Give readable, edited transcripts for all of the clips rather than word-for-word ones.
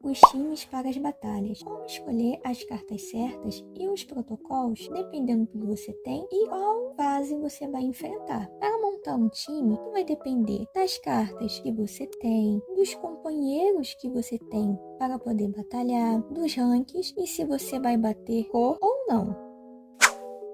os times para as batalhas, como escolher as cartas certas e os protocolos, dependendo do que você tem e qual fase você vai enfrentar. Para montar um time, vai depender das cartas que você tem, dos companheiros que você tem para poder batalhar, dos ranks e se você vai bater cor ou não.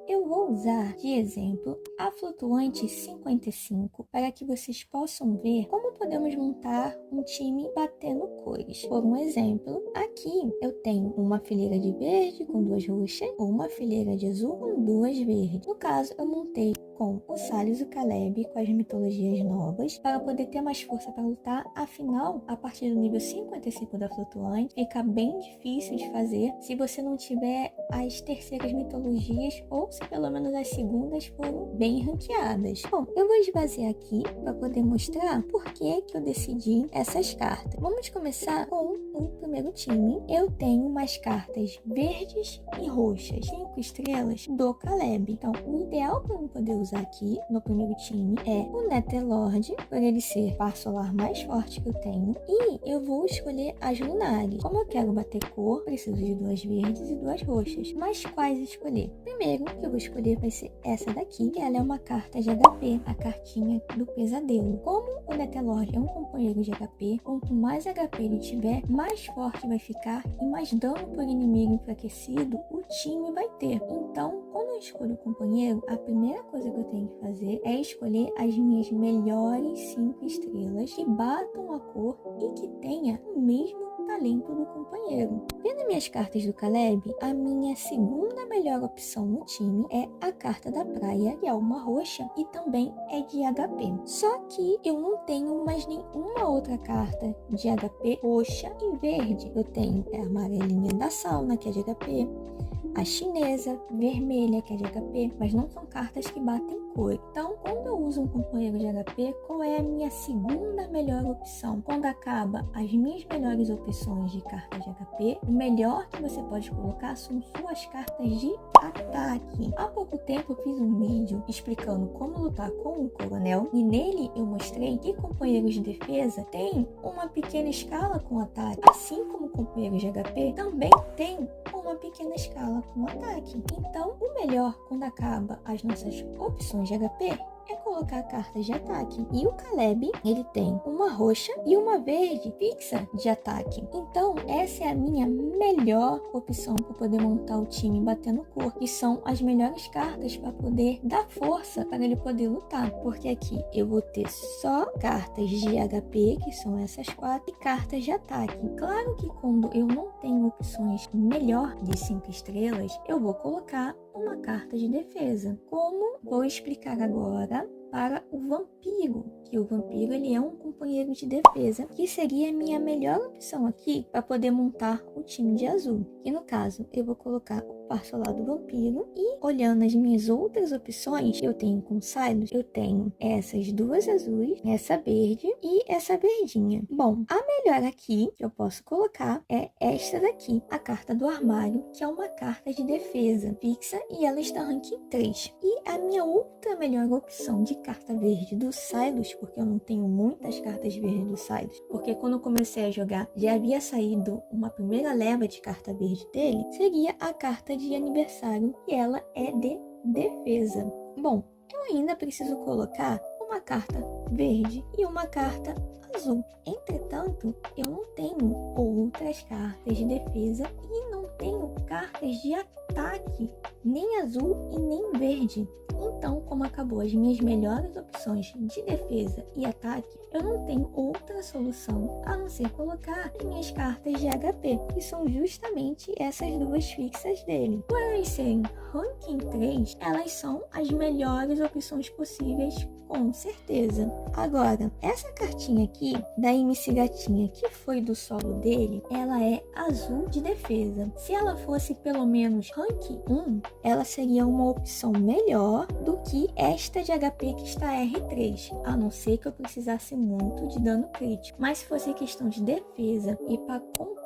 Eu vou usar de exemplo a flutuante 55 para que vocês possam ver como podemos montar um time batendo cores. Por um exemplo, aqui eu tenho uma fileira de verde com 2 roxas ou uma fileira de azul com 2 verdes. No caso, eu montei com o Salles e o Caleb com as mitologias novas para poder ter mais força para lutar. Afinal, a partir do nível 55 da flutuante, fica bem difícil de fazer se você não tiver as terceiras mitologias ou se pelo menos as segundas foram bem ranqueadas. Bom, eu vou esvaziar aqui para poder mostrar por que eu decidi essas cartas. Vamos começar com o primeiro time. Eu tenho umas cartas verdes e roxas, 5 estrelas do Caleb. Então, o ideal para eu poder usar aqui no primeiro time é o Netherlord, por ele ser o par solar mais forte que eu tenho. E eu vou escolher as lunares. Como eu quero bater cor, preciso de 2 verdes e 2 roxas. Mas quais escolher? Primeiro que eu vou escolher vai ser essa daqui, que ela é uma carta de HP, a cartinha do pesadelo. Como o Netherlord é um companheiro de HP, quanto mais HP ele tiver, mais forte vai ficar e mais dano por inimigo enfraquecido o time vai ter. Então, quando eu escolho o companheiro, a primeira coisa que eu tenho que fazer é escolher as minhas melhores 5 estrelas que batam a cor e que tenha o mesmo talento do companheiro. Vendo minhas cartas do Caleb, a minha segunda melhor opção no time é a carta da praia, que é uma roxa e também é de HP. Só que eu não tenho mais nenhuma outra carta de HP roxa e verde. Eu tenho a amarelinha da sauna, que é de HP, a chinesa vermelha, que é de HP, mas não são cartas que batem cor. Então, quando eu uso um companheiro de HP, qual é a minha segunda melhor opção? Quando acaba as minhas melhores opções de cartas de HP, o melhor que você pode colocar são suas cartas de ataque. Há pouco tempo eu fiz um vídeo explicando como lutar com o coronel e nele eu mostrei que companheiros de defesa têm uma pequena escala com ataque, assim como companheiros de HP também têm uma pequena escala com ataque. Então, o melhor quando acaba as nossas opções de HP é colocar cartas de ataque. E o Caleb, ele tem uma roxa e uma verde fixa de ataque. Então, essa é a minha melhor opção para poder montar o time batendo cor, que são as melhores cartas para poder dar força para ele poder lutar. Porque aqui eu vou ter só cartas de HP, que são essas 4, e cartas de ataque. Claro que quando eu não tenho opções melhor de 5 estrelas, eu vou colocar uma carta de defesa, como vou explicar agora para o vampiro, que o vampiro ele é um companheiro de defesa, que seria a minha melhor opção aqui para poder montar o time de azul. E no caso, eu vou colocar o par solar do vampiro e olhando as minhas outras opções, eu tenho com Silos, eu tenho essas 2 azuis, essa verde e essa verdinha. Bom, a melhor aqui que eu posso colocar é esta daqui, a carta do armário, que é uma carta de defesa fixa e ela está ranking 3. E a minha outra melhor opção de carta verde do Silos, porque eu não tenho muitas cartas verdes do Silos, porque quando eu comecei a jogar já havia saído uma primeira leva de carta verde dele, seria a carta de aniversário, e ela é de defesa. Bom, eu ainda preciso colocar uma carta verde e uma carta azul. Entretanto, eu não tenho outras cartas de defesa e não tenho cartas de ataque, nem azul e nem verde. Então, como acabou as minhas melhores opções de defesa e ataque, eu não tenho outra solução a não ser colocar as minhas cartas de HP, que são justamente essas 2 fixas dele. Por elas serem ranking 3, elas são as melhores opções possíveis, com certeza. Agora, essa cartinha aqui, da MC Gatinha, que foi do solo dele, ela é azul de defesa. Se ela fosse pelo menos rank 1, ela seria uma opção melhor do que esta de HP que está R3, a não ser que eu precisasse muito de dano crítico. Mas se fosse questão de defesa e para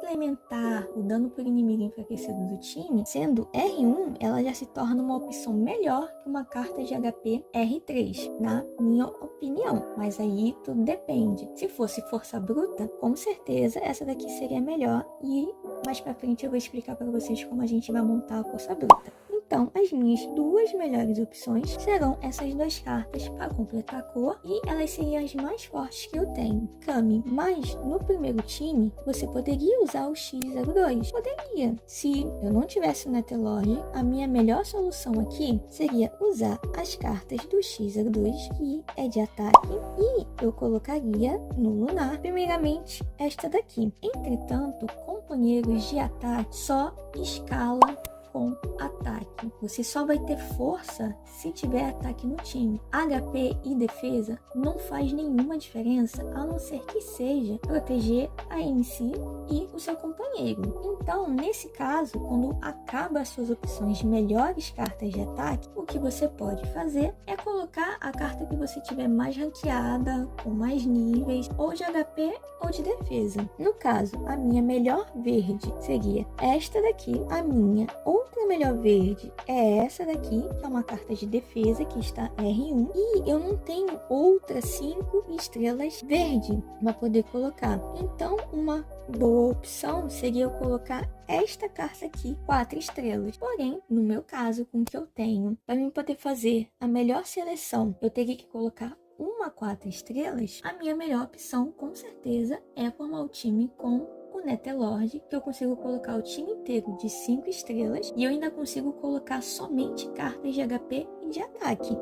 complementar o dano por inimigo enfraquecido do time, sendo R1, ela já se torna uma opção melhor que uma carta de HP R3, na minha opinião. Mas aí tudo depende. Se fosse força bruta, com certeza essa daqui seria melhor, e mais pra frente eu vou explicar para vocês como a gente vai montar a força bruta. Então, as minhas duas melhores opções serão essas duas cartas para completar a cor, e elas seriam as mais fortes que eu tenho. Kami, mas no primeiro time, você poderia usar o X02? Poderia. Se eu não tivesse o Netelord, a minha melhor solução aqui seria usar as cartas do X02, que é de ataque, e eu colocaria no Lunar, primeiramente, esta daqui. Entretanto, companheiros de ataque só escala com ataque. Você só vai ter força se tiver ataque no time. HP e defesa não faz nenhuma diferença, a não ser que seja proteger a MC e o seu companheiro. Então, nesse caso, quando acaba as suas opções de melhores cartas de ataque, o que você pode fazer é colocar a carta que você tiver mais ranqueada, com mais níveis, ou de HP ou de defesa. No caso, a minha melhor verde seria esta daqui. A minha outra melhor verde é essa daqui, que é uma carta de defesa que está R1, e eu não tenho outras 5 estrelas verde para poder colocar. Então, uma boa opção seria eu colocar esta carta aqui, 4 estrelas. Porém, no meu caso, com o que eu tenho, para mim poder fazer a melhor seleção, eu teria que colocar uma 4 estrelas. A minha melhor opção, com certeza, é formar o time com o Netelord, que eu consigo colocar o time inteiro de 5 estrelas, e eu ainda consigo colocar somente cartas de HP e de ataque.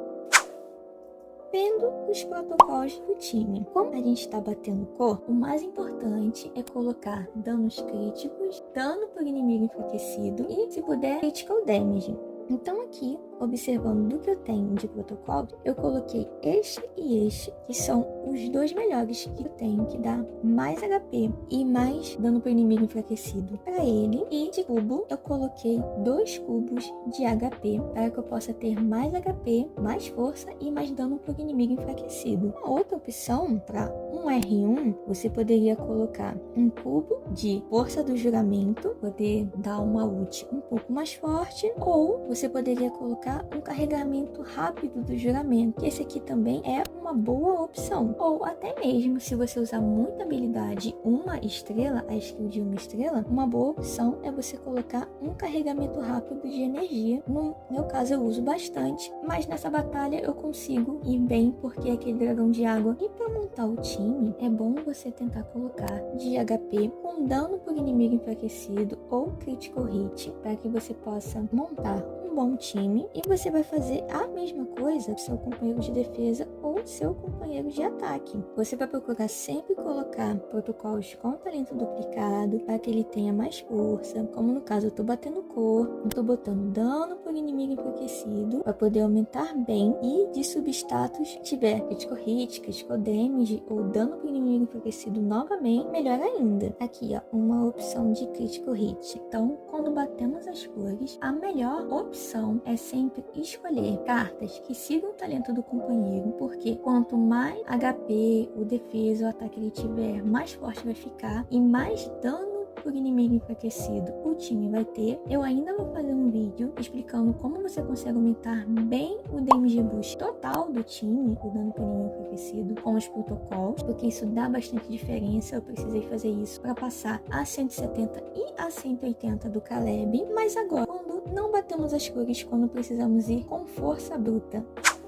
Vendo os protocolos do time. Como a gente está batendo cor, o mais importante é colocar danos críticos, dano por inimigo enfraquecido e, se puder, critical damage. Então aqui, observando do que eu tenho de protocolo, eu coloquei este e este, que são os dois melhores que eu tenho, que dá mais HP e mais dano para o inimigo enfraquecido para ele. E de cubo, eu coloquei 2 cubos de HP, para que eu possa ter mais HP, mais força e mais dano para o inimigo enfraquecido. Uma outra opção, para um R1, você poderia colocar um cubo de força do juramento, poder dar uma ult um pouco mais forte, ou você poderia colocar um carregamento rápido do juramento, que esse aqui também é uma boa opção. Ou até mesmo, se você usar muita habilidade, uma estrela, a skill de uma estrela, uma boa opção é você colocar um carregamento rápido de energia. No meu caso, eu uso bastante, mas nessa batalha eu consigo ir bem, porque é aquele dragão de água. E para montar o time, é bom você tentar colocar de HP com dano por inimigo enfraquecido ou critical hit, para que você possa montar um bom time, e você vai fazer a mesma coisa com seu companheiro de defesa ou seu companheiro de ataque. Você vai procurar sempre colocar protocolos com talento duplicado para que ele tenha mais força, como no caso eu tô batendo cor, eu tô botando dano por inimigo enfraquecido para poder aumentar bem, e de substatus tiver critical hit, critical damage ou dano por inimigo enfraquecido novamente, melhor ainda. Aqui ó, uma opção de critical hit. Então, quando batemos as cores, a melhor opção é sempre escolher cartas que sigam o talento do companheiro, porque quanto mais HP, o defesa, o ataque ele tiver, mais forte vai ficar e mais dano por inimigo enfraquecido o time vai ter. Eu ainda vou fazer um vídeo explicando como você consegue aumentar bem o damage boost total do time, o dano por inimigo enfraquecido, com os protocolos, porque isso dá bastante diferença. Eu precisei fazer isso para passar a 170 e a 180 do Caleb. Mas agora, quando não batemos as cores, quando precisamos ir com força bruta,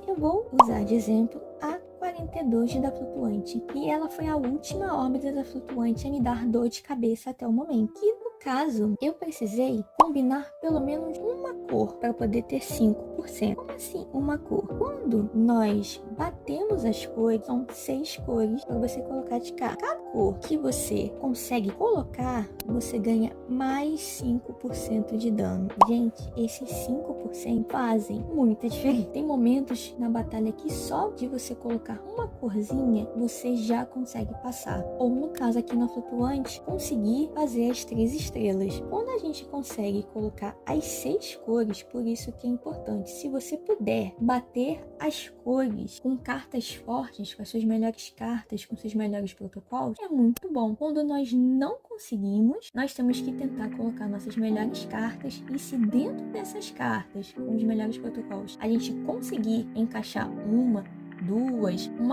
eu vou usar de exemplo a 42 da flutuante, e ela foi a última órbita da flutuante a me dar dor de cabeça até o momento. E no caso, eu precisei combinar pelo menos uma cor para poder ter 5%. Como assim uma cor? Quando nós batemos as cores, são 6 cores para você colocar de cada. Cada cor que você consegue colocar, você ganha mais 5% de dano. Gente, esses 5% fazem muita diferença. Tem momentos na batalha que só de você colocar uma corzinha, você já consegue passar. Ou no caso aqui na flutuante, conseguir fazer as 3 estrelas. Quando a gente consegue colocar as 6 cores, cores, por isso que é importante. Se você puder bater as cores com cartas fortes, com as suas melhores cartas, com seus melhores protocolos, é muito bom. Quando nós não conseguimos, nós temos que tentar colocar nossas melhores cartas, e se dentro dessas cartas, com os melhores protocolos, a gente conseguir encaixar uma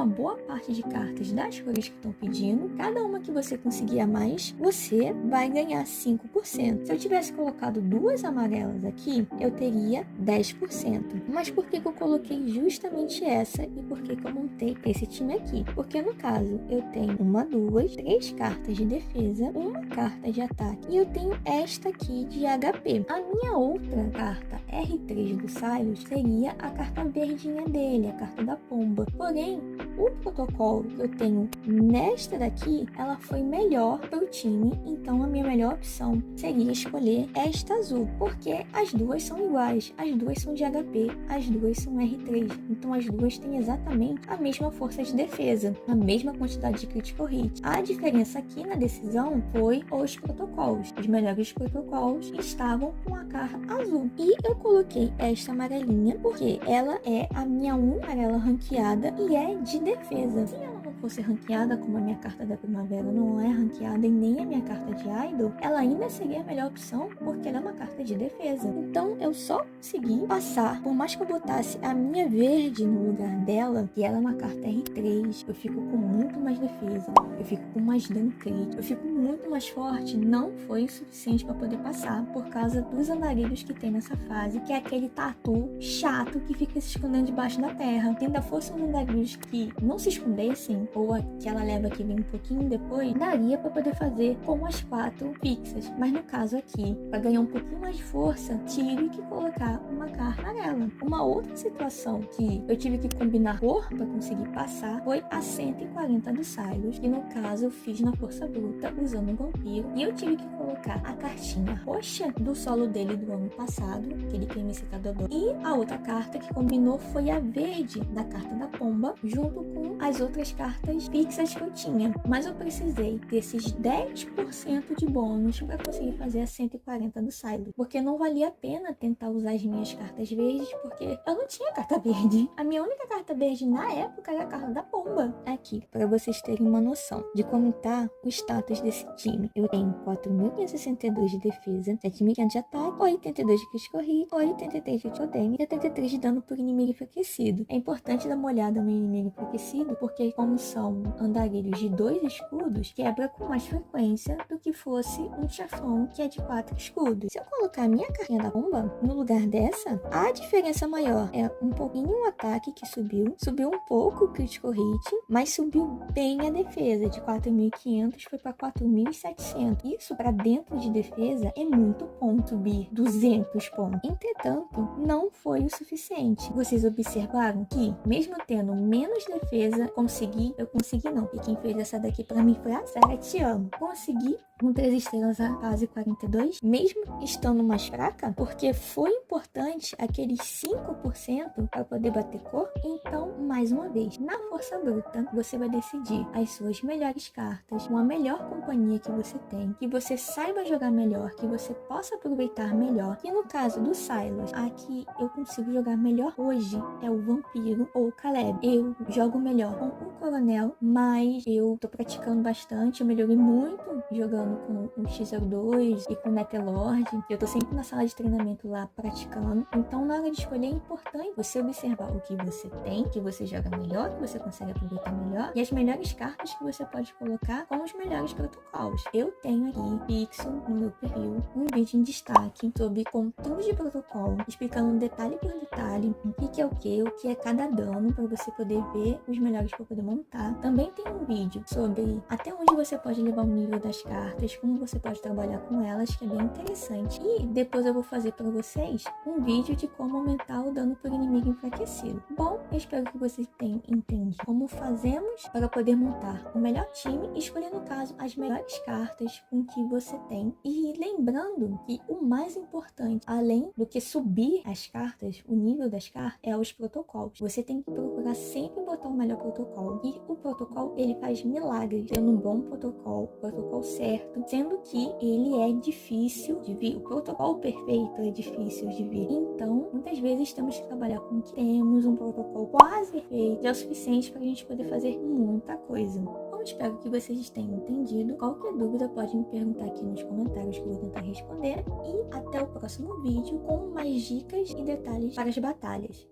boa parte de cartas das cores que estão pedindo, cada uma que você conseguir a mais, você vai ganhar 5%. Se eu tivesse colocado 2 amarelas aqui, eu teria 10%. Mas por que eu coloquei justamente essa e por que eu montei esse time aqui? Porque no caso, eu tenho 3 cartas de defesa, uma carta de ataque e eu tenho esta aqui de HP. A minha outra carta, R3 do Silos, seria a carta verdinha dele, a carta da pomba. Porém, o protocolo que eu tenho nesta daqui, ela foi melhor para o time, então a minha melhor opção seria escolher esta azul, porque as duas são iguais, as duas são de HP, as duas são R3, então as duas têm exatamente a mesma força de defesa, a mesma quantidade de critical hit. A diferença aqui na decisão foi os protocolos. Os melhores protocolos estavam com a carta azul. E eu coloquei esta amarelinha porque ela é a minha única amarela ranqueada e é de defesa. Se ela não fosse ranqueada, como a minha carta da primavera não é ranqueada e nem a minha carta de idol, ela ainda seria a melhor opção porque ela é uma carta de defesa. Então eu só consegui passar, por mais que eu botasse a minha verde no lugar dela, que ela é uma carta R3, eu fico com muito mais defesa, eu fico com mais dano crítico, eu fico muito mais forte, não foi o suficiente para poder passar por causa dos andarilhos que tem nessa fase, que é aquele tatu chato que fica se escondendo debaixo da terra. Se ainda fosse um andarilhos que não se escondessem, ou aquela leva que vem um pouquinho depois, daria para poder fazer com as 4 fixas. Mas no caso aqui, para ganhar um pouquinho mais de força, tive que colocar uma carta amarela. Uma outra situação que eu tive que combinar cor para conseguir passar foi a 140 do Silos, que no caso eu fiz na força bruta usando o vampiro, e eu tive que colocar a cartinha roxa do solo dele do ano passado, aquele creme secador, e a outra carta que combinou foi a verde da carta da pomba, junto com as outras cartas fixas que eu tinha. Mas eu precisei desses 10% de bônus para conseguir fazer a 140 do Silo, porque não valia a pena tentar usar as minhas cartas verdes, porque eu não tinha carta verde. A minha única carta verde na época era a carta da pomba. Aqui, para vocês terem uma noção de como tá o status desse time. Eu tenho 4.562 de defesa, 7.500 de ataque, 82 de critical hit, 83 de totem e 83 de dano por inimigo enfraquecido. É importante dar uma olhada no inimigo enfraquecido, porque como são andarilhos de 2 escudos, quebra com mais frequência do que fosse um chefão que é de 4 escudos. Se eu colocar a minha cartinha da pomba no lugar dessa, a diferença maior é um pouquinho o ataque que subiu um pouco o critical hit, mas subiu bem a defesa, de 4.500 foi para 4.700. Isso para dentro de defesa é muito ponto, subir 200 pontos. Entretanto, não foi o suficiente. Vocês observaram que, mesmo tendo menos defesa, eu consegui não, e quem fez essa daqui pra mim foi a Sarah, te amo. Consegui com 3 estrelas a fase 42, mesmo estando mais fraca, porque foi importante aqueles 5% para poder bater cor. Então, mais uma vez, na força bruta, você vai decidir as suas melhores cartas, com a melhor companhia que você tem, que você saiba jogar melhor, que você possa aproveitar melhor. E no caso do Silas, a que eu consigo jogar melhor hoje é o Vampiro ou o Caleb. Eu jogo melhor com o Coronel, mas eu tô praticando bastante, eu melhorei muito jogando com o X02 e com o Netelord. Eu tô sempre na sala de treinamento lá praticando. Então, na hora de escolher, é importante você observar o que você tem, que você joga melhor, que você consegue aproveitar melhor, e as melhores cartas que você pode colocar com os melhores protocolos. Eu tenho aqui fixo no meu perfil um vídeo em destaque sobre controle de protocolo, explicando detalhe por detalhe o que é o que é cada dano, para você poder ver os melhores para poder montar. Também tem um vídeo sobre até onde você pode levar o nível das cartas, como você pode trabalhar com elas, que é bem interessante. E depois eu vou fazer para vocês um vídeo de como aumentar o dano por inimigo enfraquecido. Bom, eu espero que vocês tenham entendido como fazemos para poder montar o melhor time e escolher, no caso, as melhores cartas com que você tem. E lembrando que o mais importante, além do que subir as cartas, o nível das cartas, é os protocolos. Você tem que procurar sempre botar o melhor protocolo. E o protocolo ele faz milagres, tendo um bom protocolo certo, sendo que ele é difícil de vir. O protocolo perfeito é difícil de vir. Então, muitas vezes temos que trabalhar com o que temos, um protocolo quase perfeito, é o suficiente para a gente poder fazer muita coisa. Bom, espero que vocês tenham entendido. Qualquer dúvida pode me perguntar aqui nos comentários que eu vou tentar responder. E até o próximo vídeo com mais dicas e detalhes para as batalhas.